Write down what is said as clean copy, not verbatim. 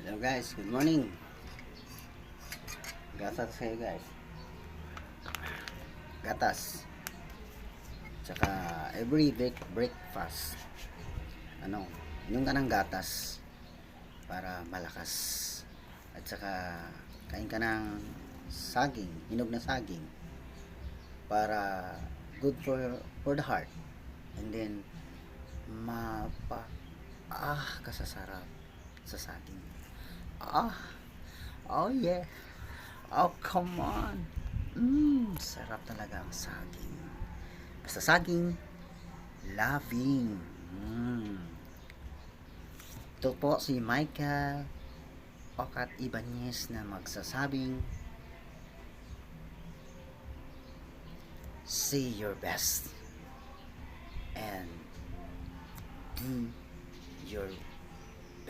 Hello guys, good morning. Gatas kayo guys. Gatas. Tsaka every breakfast. Inom ka ng gatas para malakas. At saka kain ka ng saging, hinog na saging para good for the heart. And then kasasarap sa saging. Oh yeah. Oh, come on. Sarap talaga ang saging. Basta saging, loving. Ito po si Michael Okat Ibanez na magsasabing, say your best and do your